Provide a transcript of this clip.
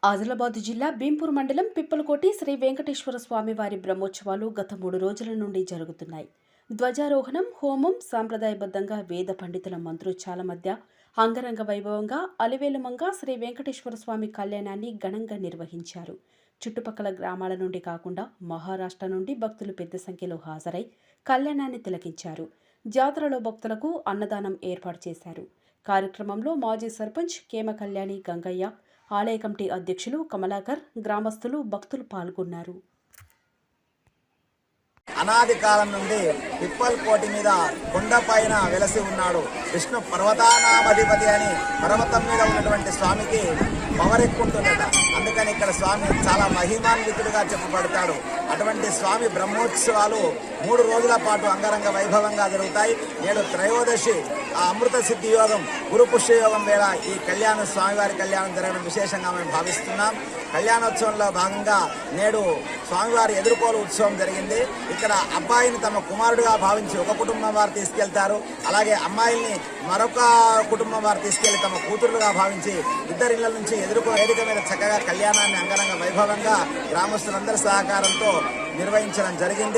ఆదిలాబాద్ జిల్లా భీంపూర్ మండలం పిప్పలకోటి శ్రీ వెంకటేశ్వర స్వామి వారి బ్రహ్మోత్సవాలు గత 3 రోజుల నుండి జరుగుతున్నాయి. ధ్వజారోహణం, హోమం, సాంప్రదాయబద్ధంగా వేద పండితుల మంత్రోచ్చాల మధ్య అంగరంగ వైభవంగా అలివేలుమంగా శ్రీ వెంకటేశ్వర స్వామి కళ్యాణాన్ని ఘనంగా నిర్వహించారు. చుట్టుపక్కల గ్రామాల నుండి కాకుండా మహారాష్ట్ర నుండి భక్తులు పెద్ద సంఖ్యలో హాజరై కళ్యాణాన్ని తిలకించారు. జాతరలో భక్తులకు అన్నదానం ఏర్పాటు చేశారు. కార్యక్రమంలో మాజీ సర్పంచ్ కేమ కళ్యాణి గంగయ్య, ఆలయ కమిటీ అధ్యక్షులు కమలాకర్, గ్రామస్తులు, భక్తులు పాల్గొన్నారు. అనాది కాలం నుండి పిప్పల్ కోటి మీద కొండపైన వెలసి ఉన్నాడు. విష్ణు పర్వతానామధిపతి అని పర్వతం మీద ఉన్నటువంటి స్వామికి పవరెక్కుంటుందట. అందుకని ఇక్కడ స్వామి చాలా మహిమాన్వితుడిగా చెప్పబడతాడు. అటువంటి స్వామి బ్రహ్మోత్సవాలు 3 రోజుల పాటు అంగరంగ వైభవంగా జరుగుతాయి. నేడు త్రయోదశి అమృత సిద్ధి యోగం, గురు పుష్య యోగం వేళ ఈ కళ్యాణం, స్వామివారి కళ్యాణం జరగడం విశేషంగా మేము భావిస్తున్నాం. కళ్యాణోత్సవంలో భాగంగా నేడు స్వామివారి ఎదుర్కోలు ఉత్సవం జరిగింది. ఇక్కడ అబ్బాయిని తమ కుమారుడిగా భావించి ఒక కుటుంబం వారు తీసుకెళ్తారు. అలాగే అమ్మాయిల్ని మరొక కుటుంబం వారు తీసుకెళ్లి తమ కూతురులుగా భావించి ఇద్దరి ఇళ్ల నుంచి ఎదుర్కో వేదిక మీద చక్కగా కళ్యాణాన్ని అంగరంగ వైభవంగా గ్రామస్తులందరి సహకారంతో నిర్వహించడం జరిగింది.